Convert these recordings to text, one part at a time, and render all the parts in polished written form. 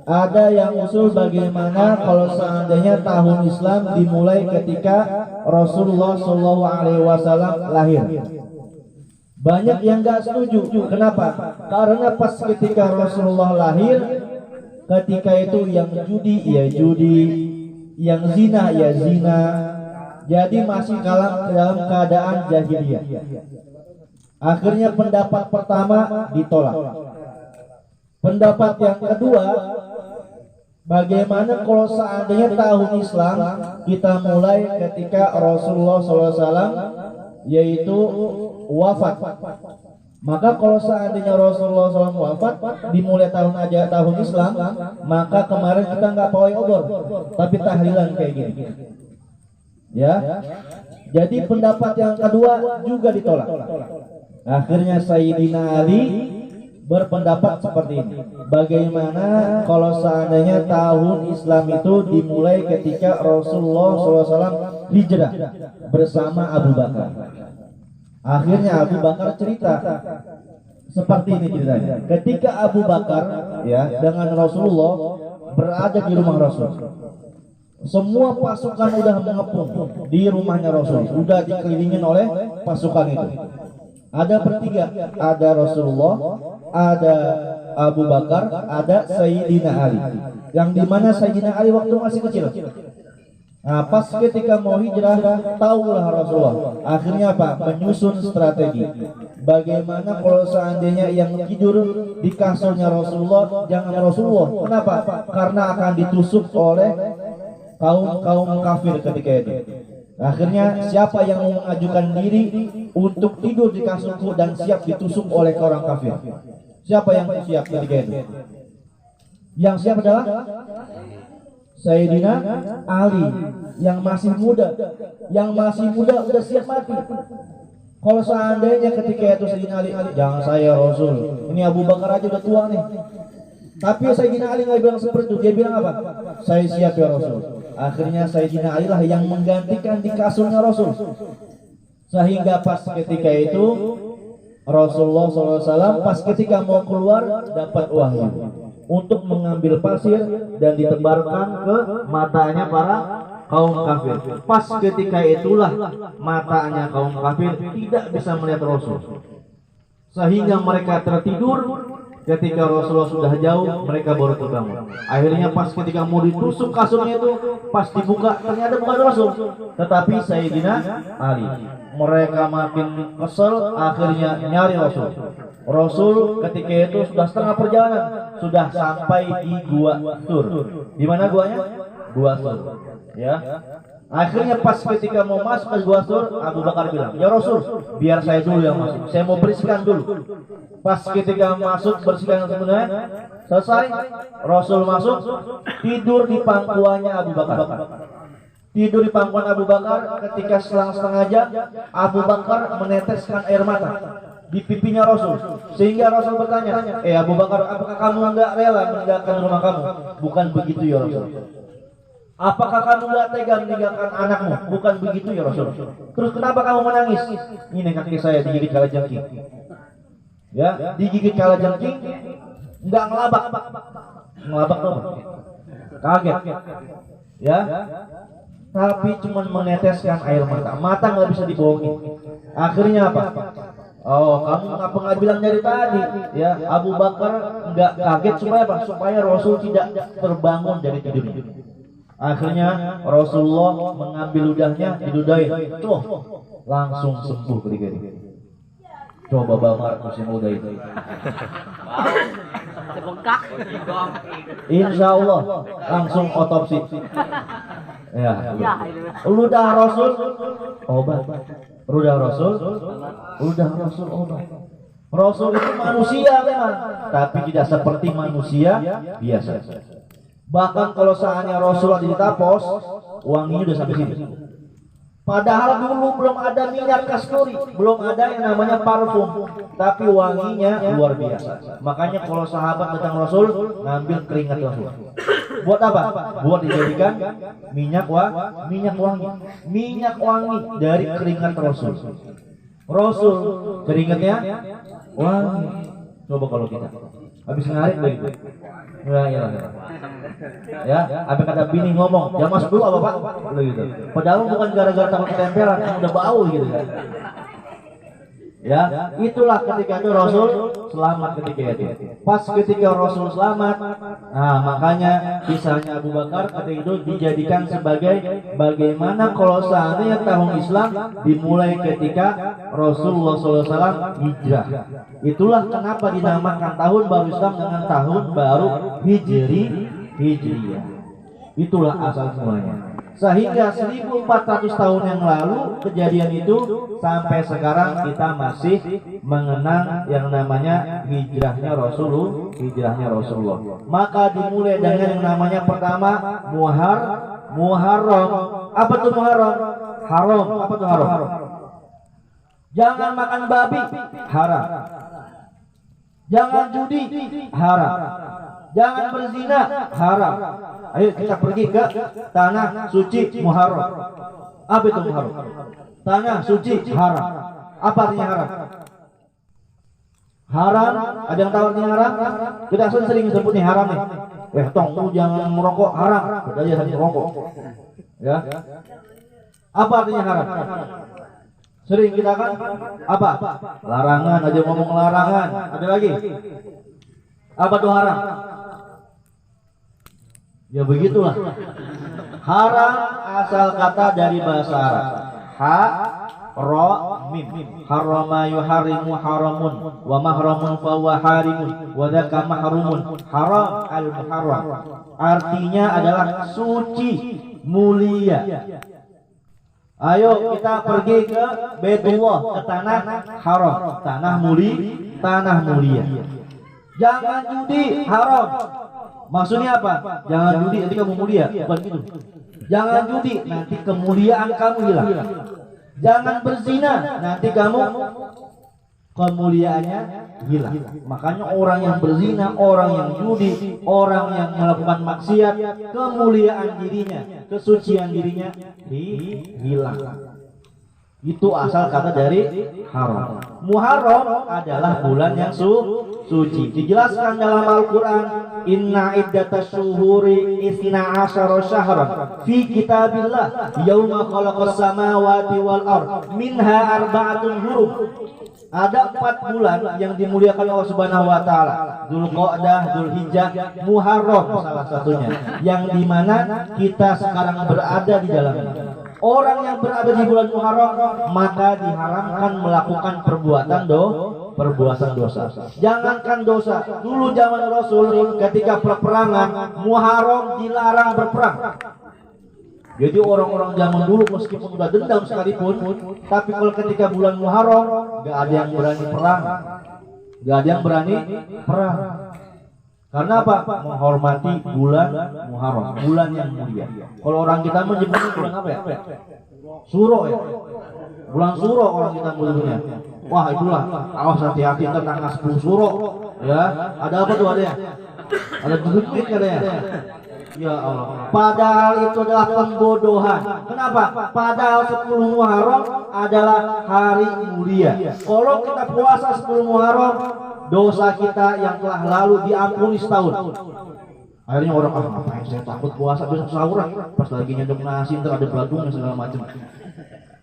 Ada yang usul bagaimana kalau seandainya tahun Islam dimulai ketika Rasulullah SAW lahir. Banyak yang nggak setuju. Kenapa? Karena pas ketika Rasulullah lahir, ketika itu yang judi ya judi, yang zina ya zina. Jadi masih dalam keadaan jahiliyah. Akhirnya pendapat pertama ditolak. Pendapat yang kedua, bagaimana kalau seandainya tahun Islam kita mulai ketika Rasulullah SAW yaitu wafat. Maka kalau seandainya Rasulullah SAW wafat dimulai tahun Islam, maka kemarin kita nggak pawai obor, tapi tahlilan kayak gini. Ya, jadi pendapat yang kedua juga ditolak. Akhirnya Sayyidina Ali berpendapat seperti ini. Bagaimana kalau seandainya tahun Islam itu dimulai ketika Rasulullah SAW hijrah bersama Abu Bakar. Akhirnya Abu Bakar cerita seperti ini ceritanya. Ketika Abu Bakar ya dengan Rasulullah berada di rumah Rasul, semua pasukan udah mengepung di rumahnya Rasul, udah dikelilingin oleh pasukan itu. Ada bertiga, ada Rasulullah, ada Abu Bakar, ada Sayyidina Ali. Yang dimana Sayyidina Ali waktu masih kecil. Nah, pas ketika mau hijrah, tahulah Rasulullah. Akhirnya apa? Menyusun strategi. Bagaimana kalau seandainya yang tidur di kasurnya Rasulullah jangan Rasulullah. Kenapa? Karena akan ditusuk oleh kaum kafir ketika itu. Akhirnya siapa yang mengajukan diri untuk tidur di kasurku dan siap ditusuk oleh orang kafir? Siapa yang siap ketika itu? Yang siap adalah Sayyidina Ali yang masih muda. Yang masih muda udah siap mati. Kalau seandainya ketika itu Sayyidina Ali, jangan saya Rasul. Ini Abu Bakar aja udah tua nih. Tapi Sayyidina Ali nggak bilang seperti itu. Dia bilang apa? Saya siap ya Rasul. Akhirnya Sayyidina Ali lah yang menggantikan di kasurnya Rasul. Sehingga pas ketika itu Rasulullah SAW pas ketika mau keluar dapat wahyu untuk mengambil pasir dan ditebarkan ke matanya para kaum kafir. Pas ketika itulah matanya kaum kafir tidak bisa melihat Rasul, sehingga mereka tertidur. Ketika Rasulullah sudah jauh, mereka baru terbangun. Akhirnya pas ketika mau ditusuk kasurnya itu, pas dibuka ternyata bukan Rasul, tetapi Sayyidina Ali. Mereka makin kesel, akhirnya nyari Rasul. Rasul ketika itu sudah setengah perjalanan, sudah sampai di Gua Tur. Di mana guanya? Gua Tur. Ya. Akhirnya pas ketika mau masuk ke Gua Tur, Abu Bakar bilang, "Ya Rasul, biar saya dulu yang masuk. Saya mau bersihkan dulu." Pas ketika masuk bersihkan sebenarnya selesai, Rasul masuk, tidur di pangkuannya Abu Bakar. Tidur di pangkuan Abu Bakar. Ketika selang setengah jam, Abu Bakar meneteskan air mata di pipinya Rasul, sehingga Rasul bertanya, Abu Bakar, apakah kamu enggak rela meninggalkan rumah kamu? Bukan begitu ya Rasul. Apakah kamu enggak tega meninggalkan anakmu? Bukan begitu ya Rasul. Terus kenapa kamu menangis? Ini kaki saya digigit kalajengking. Ya, digigit kalajengking, enggak ngelabak. Ngelabak apa? Kaget. Ya. Tapi cuma meneteskan air mata. Mata nggak bisa dibohongin. Akhirnya apa? Oh, kamu ngapa nggak bilang dari tadi? Ya, Abu Bakar nggak kaget supaya apa? Supaya Rasul tidak terbangun dari tidurnya. Akhirnya Rasulullah mengambil ludahnya, diludahin. Tuh, langsung sembuh ketika itu. Coba Bang musim muda itu. Insya Allah langsung otopsi. Ya. Ludah Rasul obat. Ludah Rasul obat. Rasul itu manusia memang, tapi tidak seperti manusia biasa. Bahkan kalau seandainya Rasulullah ditapos, wanginya udah sampai sini. Padahal dulu belum ada minyak kasturi, belum ada yang namanya parfum, tapi wanginya luar biasa. Makanya kalau sahabat datang Rasul, ngambil keringat Rasul. Buat apa? Buat dijadikan minyak wangi. Minyak wangi dari keringat Rasul. Rasul keringatnya wangi. Coba kalau kita habis ngarit begitu. Ya, ya, apa kata bini ngomong, "Ya masuk dulu apa Pak?" Begitu. Padahal bukan gara-gara takut ketempelan, udah bau gitu kan. Ya, itulah ketika itu Rasul selamat ketika itu. Pas ketika Rasul selamat, nah makanya kisahnya Abu Bakar ketika itu dijadikan sebagai bagaimana kalau seandainya tahun Islam dimulai ketika Rasulullah SAW hijrah. Itulah kenapa dinamakan tahun baru Islam dengan tahun baru Hijriyah. Itulah asal mulanya. Sehingga 1400 tahun yang lalu kejadian itu sampai sekarang kita masih mengenang yang namanya hijrahnya Rasulullah. Maka dimulai dengan yang namanya pertama Muharram. Apa tuh Muharram? Haram. Apa tuh haram? Jangan makan babi, haram. Jangan judi, haram. Jangan berzina, haram. Ayo kita pergi ke tanah suci Muharram. Apa itu Muharram? Tanah suci haram. Apa artinya haram? Haram, ada yang tahu artinya haram? Kita sering sebut nih haram nih. Tong, jangan merokok, haram. Kita aja sering merokok. Ya. Apa artinya haram? Sering kita kan apa? Larangan, aja ngomong larangan. Ada lagi? Apa tuh haram? Ya begitulah. Haram asal kata dari bahasa Arab. Mim. Harama yuharimu haramun wa mahramun fa huwa harimun wa dzaka mahrumun. Haram al-muharram. Artinya adalah suci, mulia. Ayo kita pergi ke Baitullah, ke tanah haram, tanah mulia. Jangan judi, haram. Maksudnya apa? Jangan judi nanti kamu mulia, bukan gitu. Jangan judi nanti kemuliaan kamu hilang. Jangan berzina nanti kamu kemuliaannya hilang. Makanya orang yang berzina, orang yang judi, orang yang melakukan maksiat, kemuliaan dirinya, kesucian dirinya hilang. Itu asal kata dari haram. Muharram adalah bulan yang suci. Dijelaskan dalam Al-Quran, inna iddatas syuhuri isna asyara syahran fi kitabillah yauma khalaqas samawati wal ard minha arba'atun hurum. Ada 4 bulan yang dimuliakan Allah Subhanahu wa taala. Dzulqa'dah, Dzulhijjah, Muharram salah satunya. Yang dimana kita sekarang berada di dalamnya. Orang yang berada di bulan Muharram maka diharamkan melakukan perbuatan dosa. Jangankan dosa, dulu zaman Rasul ketika peperangan Muharram dilarang berperang. Jadi orang-orang zaman dulu meskipun sudah dendam sekalipun, tapi kalau ketika bulan Muharram gak ada yang berani perang. Karena apa? Menghormati bulan Muharram, bulan yang mulia. Kalau orang kita menyebutnya bulan apa ya? Suro ya. Bulan Suro orang kita menyebutnya. Wah itulah, awas hati-hati tentang 10 Suro. Ya, ada apa tuh adanya? Ada duit katanya. Ya Allah. Padahal itu adalah pembodohan. Kenapa? Padahal 10 Muharram adalah hari mulia. Kalau kita puasa 10 Muharram, dosa kita yang telah lalu diampuni setahun. Akhirnya orang ngapain saya takut puasa besok sahur, pas lagi nyedok nasi ntar ada beladungnya segala macam.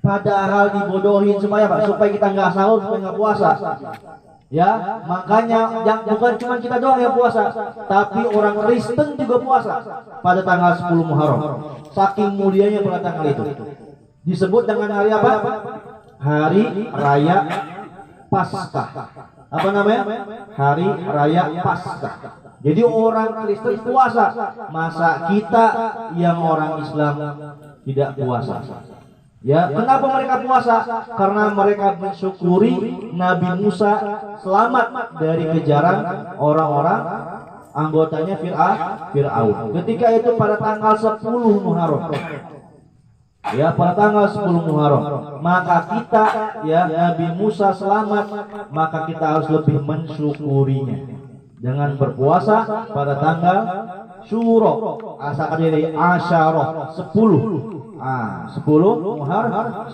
Padahal dibodohin supaya apa? Supaya kita nggak sahur, supaya nggak puasa. Ya, makanya bukan cuma kita doang yang puasa, tapi orang Kristen juga puasa pada tanggal 10 Muharram. Saking mulianya pada tanggal itu. Disebut dengan hari apa? Hari Raya Paskah. Apa namanya? Hari Raya Paskah. Jadi orang Kristen puasa, masa kita yang orang Islam tidak puasa? Ya, kenapa mereka puasa? Karena mereka mensyukuri Nabi Musa selamat dari kejaran orang-orang anggotanya Fir'aun. Ketika itu pada tanggal 10 Muharram. Ya, pada tanggal 10 Muharram, maka kita ya Nabi Musa selamat, maka kita harus lebih mensyukurinya dengan berpuasa pada tanggal Syuro, asal dari Asyarah 10. 10 Muharram.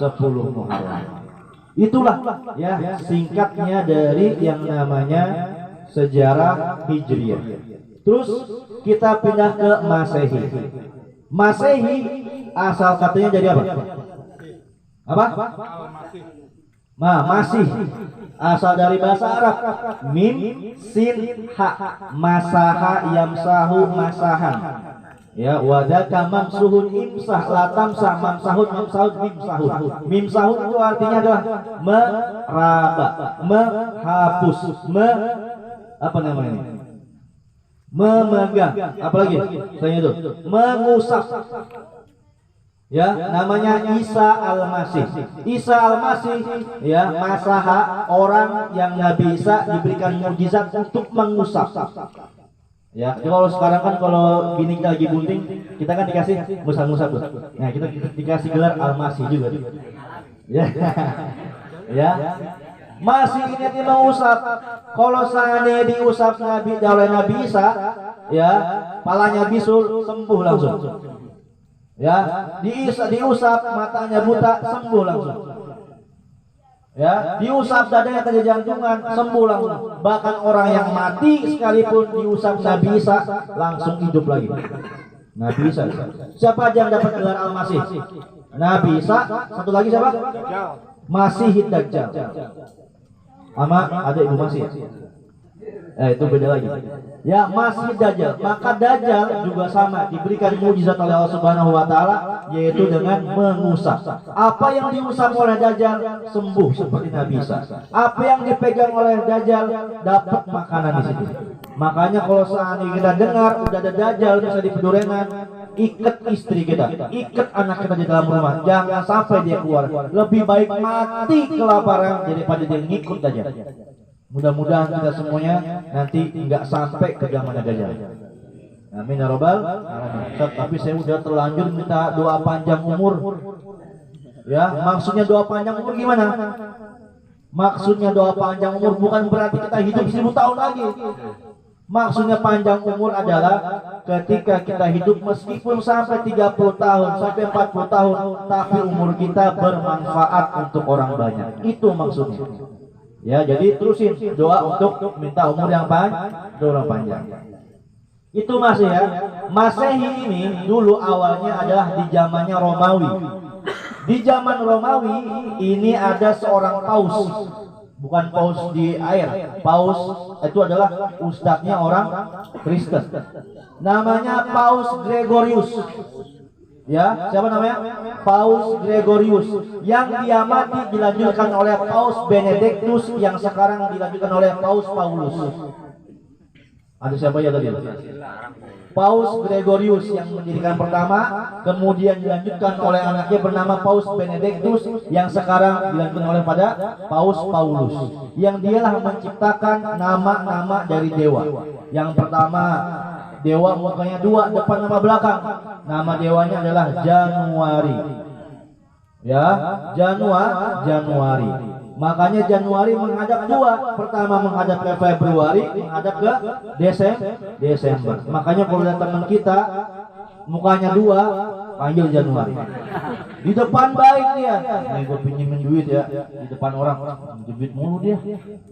Itulah ya singkatnya dari yang namanya sejarah Hijriyah. Terus kita pindah ke Masehi. Masehi asal katanya dari apa? Apa? Masih asal dari bahasa Arab, mim sin ha, masaha yamsahu masahan. Ya, wadaka mamsuhun imsah latam sah mamsahun mamsahun mimsahun. Mimsahun itu artinya adalah meraba, menghapus, apa namanya? Memegang, apalagi saya itu mengusap. Ya, namanya Isa Al-Masih. Isa Al-Masih, ya, masaha, orang yang Nabi Isa diberikan mukjizat untuk mengusap. Ya, kalau sekarang kan kalau bini kita lagi bunting, kita kan dikasih ngusap-ngusap tuh. Nah, kita dikasih gelar Al-Masih juga. Ya. Ya. Masih ini mengusap. Kalau seandainya diusap Nabi oleh Nabi Isa, ya, palanya bisul, sembuh langsung. Ya, diusap matanya buta, sembuh langsung. Ya, diusap dadanya ke jantungan, sembuh langsung. Bahkan orang yang mati sekalipun diusap Nabi Isa langsung hidup lagi. Nabi Isa. Siapa aja yang dapat gelar Al-Masih? Nabi Isa, satu lagi siapa? Masih Dajjal. Sama ada Ibu Masih. Itu beda lagi. Ya, Masih Dajjal. Maka Dajjal juga sama, diberikan mukjizat oleh Allah Subhanahu wa taala, yaitu dengan mengusap. Apa yang diusap oleh Dajjal sembuh seperti Nabi Isa. Apa yang dipegang oleh Dajjal dapat makanan di situ. Makanya kalau seandainya kita dengar udah ada Dajjal bisa di pedurengan, ikat istri kita, ikat anak kita di dalam rumah, jangan sampai dia keluar. Lebih baik mati kelaparan daripada dia ngikut Dajjal. Mudah-mudahan kita semuanya nanti nggak sampai ke zaman Dajjal. Amin ya robbal alamin. Tapi saya udah terlanjur minta doa panjang umur. Ya, maksudnya doa panjang umur gimana? Maksudnya doa panjang umur bukan berarti kita hidup 1000 tahun lagi. Maksudnya panjang umur adalah ketika kita hidup meskipun sampai 30 tahun, sampai 40 tahun, tapi umur kita bermanfaat untuk orang banyak. Itu maksudnya. Ya, jadi terusin doa untuk minta umur yang panjang. Itu masih ya. Masehi ini dulu awalnya adalah di zamannya Romawi. Di zaman Romawi ini ada seorang paus. Bukan paus di air. Paus itu adalah ustadznya orang Kristen. Namanya Paus Gregorius. Ya, siapa namanya? Paus Gregorius. Yang dia mati dilanjutkan oleh Paus Benedictus, yang sekarang dilanjutkan oleh Paus Paulus. Ada siapa ya tadi? Paus Gregorius yang mendirikan pertama, kemudian dilanjutkan oleh anaknya bernama Paus Benedictus, yang sekarang dilanjutkan oleh pada Paus Paulus. Yang dialah menciptakan nama-nama dari dewa. Yang pertama dewa mukanya dua, depan nama belakang. Nama dewanya adalah Januari. Ya, Januari. Makanya Januari menghadap dua. Pertama menghadap ke Februari, menghadap ke Desember. Makanya kalau ada teman kita mukanya dua, panggil Januari. Di depan baik dia. Nih gue pinjemin duit ya. Di depan orang duit mulu dia.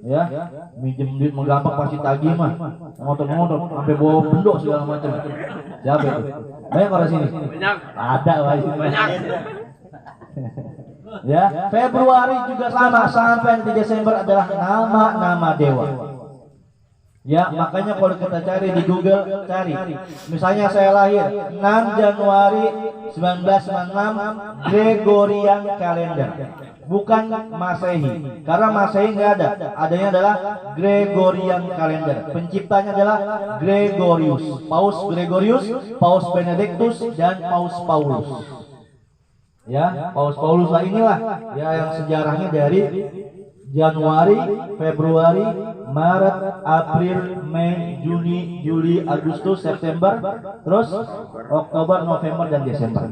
Ya, minjem duit mau gampang pasti tagih mah. Ngotot-ngotot sampai bawa bendok segala macam. Siapa itu? Banyak orang sini. Banyak. Ada banyak. Ya, Februari juga sama, sampai di Desember adalah nama-nama dewa. Ya, makanya kalau kita cari di Google, cari. Misalnya saya lahir 6 Januari 1996 Gregorian Calendar. Bukan Masehi. Karena Masehi nggak ada. Adanya adalah Gregorian Calendar. Penciptanya adalah Gregorius. Paus Gregorius, Paus Benedictus, dan Paus Paulus. Ya, Paus Paulus lah inilah ya yang sejarahnya dari Januari, Februari, Maret, April, Mei, Juni, Juli, Agustus, September, terus Oktober, November, dan Desember.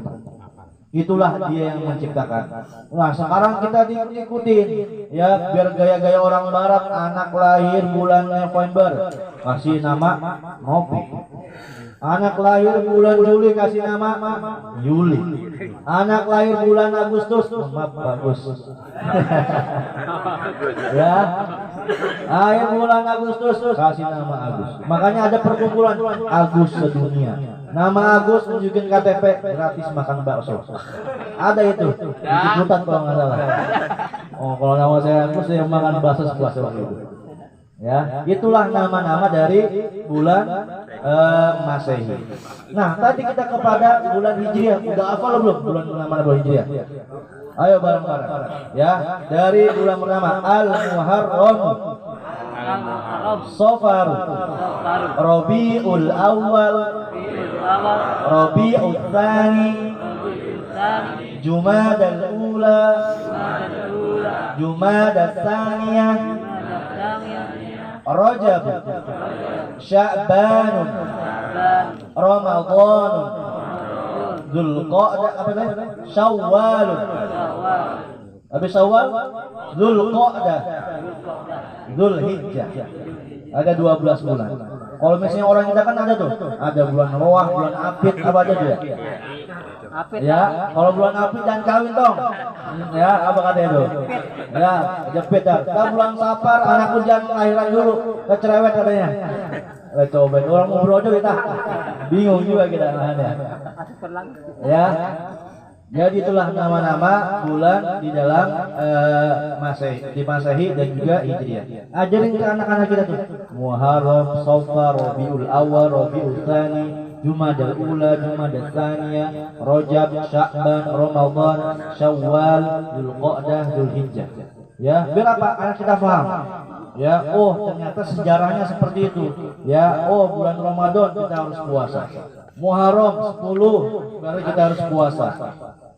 Itulah dia yang menciptakan. Nah, sekarang kita diikutin ya, biar gaya-gaya orang barat, anak lahir bulan November kasih nama Novi. Anak lahir bulan Juli kasih nama Yuli. Anak lahir bulan Agustus, bagus. Ya. Akhir bulan Agustus kasih nama Agus. Makanya ada perkumpulan Agus sedunia. Nama Agus tunjukin KTP gratis makan bakso. Ada itu. Ikutan kalau nggak salah. Oh, kalau nama saya Agus saya makan bakso sepuas waktu itu. Ya, itulah nama-nama dari bulan Masehi. Nah, tadi kita kepada bulan Hijriah. Udah hafal belum nama bulan Hijriah? Ayo bareng-bareng. Ya, dari bulan pertama Al-Muharram, Safar, Rabiul Awal, Rabiul Tsani, Jumadal Ula, Jumadal Tsaniyah, Rajab, Sya'ban, Ramadan, Dzulqa'dah, apa namanya? Syawal. Habis Syawal, Dzulqa'dah, Dzulhijjah. Ada 12 bulan. Kalau misalnya orang kita kan ada tuh, ada bulan Roah, bulan Apit, apa aja tuh ya? Ya, kalau bulan Apit dan kawin dong. Ya, apa katanya tuh? Ya, jepit dah. Kalau bulan Safar, anakku jangan lahiran dulu, kecerewet katanya. Coba orang mau aja kita. Bingung juga kita namanya. Ya. Jadi itulah nama-nama bulan di dalam Masehi dan juga Hijriah. Ajarin ke anak-anak kita tuh. Muharram, Safar, Rabiul Awal, Rabiul Tsani, Jumadal Ula, Jumadal Tsaniyah, Rajab, Sya'ban, Ramadan, Syawal, Dzulqa'dah, Dzulhijjah. Ya, biar apa? Anak kita paham. Ya, oh ternyata sejarahnya seperti itu. Ya, oh bulan Ramadan kita harus puasa. Muharram 10 baru kita harus puasa.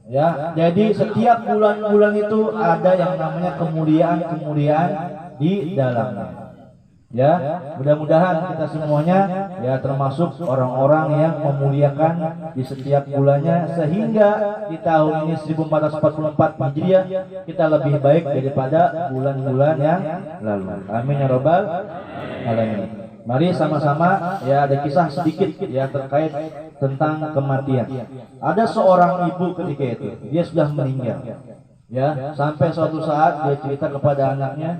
Ya, jadi setiap bulan-bulan itu ada yang namanya kemuliaan-kemuliaan di dalamnya. Ya, mudah-mudahan kita semuanya ya termasuk orang-orang yang memuliakan di setiap bulannya sehingga di tahun ini 1444 Hijriah kita lebih baik daripada bulan-bulan yang lalu. Amin ya robbal alamin. Mari sama-sama ya ada kisah sedikit ya terkait tentang kematian. Ada seorang ibu ketika itu dia sudah meninggal. Ya, sampai suatu saat dia cerita kepada anaknya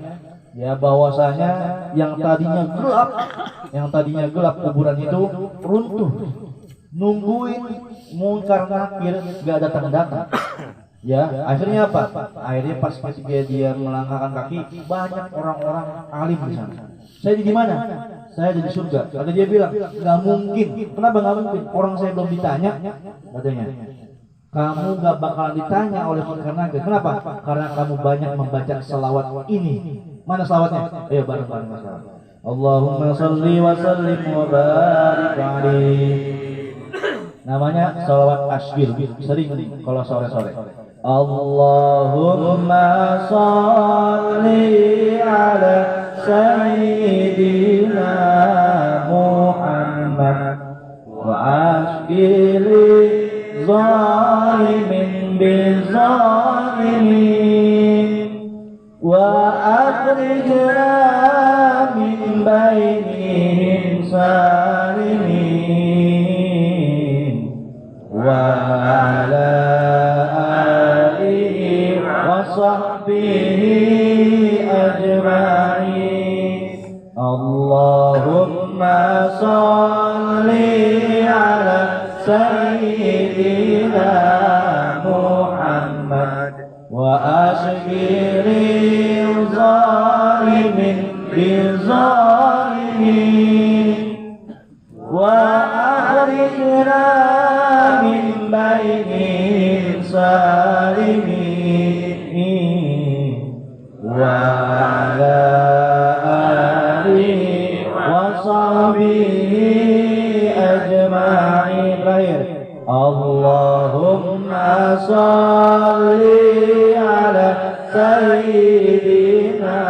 ya bahwasanya yang tadinya gelap kuburan itu runtuh, nungguin mungkar nakir gak datang-datang. Ya, akhirnya apa? Akhirnya pas ketika dia melangkahkan kaki banyak orang-orang alim di sana. Saya di mana? Saya di surga. Kata dia bilang, nggak mungkin. Kenapa nggak mungkin? Orang saya belum ditanya, katanya. Kamu nggak bakalan ditanya oleh mungkar nakir. Kenapa? Karena kamu banyak membaca selawat ini. Mana selawatnya? Ayo bareng-bareng selawat. Allahumma sholli wa sallim wa barik alaihi. Namanya selawat asbir. Sering kalau sore-sore. Allahumma sholli ala sayyidina Muhammad wa asbili zalimin bizalimin wa akhrijna min bainihim salimin wa ala alihi wa sahbihi ajma'in. Allahumma salli ala sayyidina Muhammad wa ashgiri zalimin bizalimin wa akhrijna min bainihim salimin wa ala alihi wa sahbihi ajma'in. Allahumma salli ala sayyidina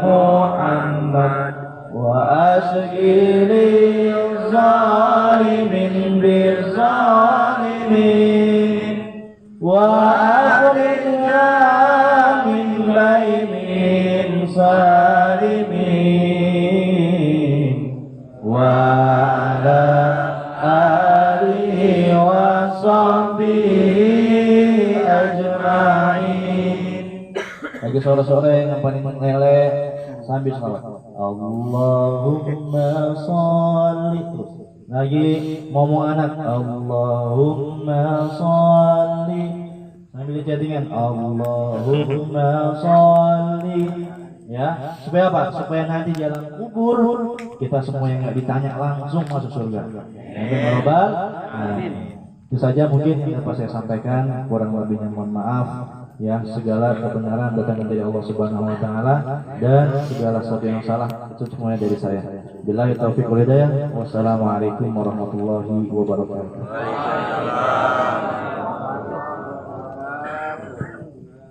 Muhammad wa ashgiri zalimin bizalimin wa akhrijna min bainihim salimin wa ala alihi wa sahbihi ajma'in. Lagi sore-sore yang paling mengelek sambil salat. Allahumma sholli. Lagi ngomong anak, Allahumma sholli. Sambil chattingan, Allahumma sholli. Ya, supaya apa? Supaya nanti jalan kubur kita semua yang nggak ditanya langsung masuk surga. Amin ya rabbal alamin. Itu saja mungkin yang dapat saya sampaikan, kurang lebihnya mohon maaf. Ya, segala kebenaran datang dari Allah Subhanahu wa taala dan segala sesuatu yang salah itu semuanya dari saya. Billahi taufiq wal hidayah. Wassalamualaikum warahmatullahi wabarakatuh.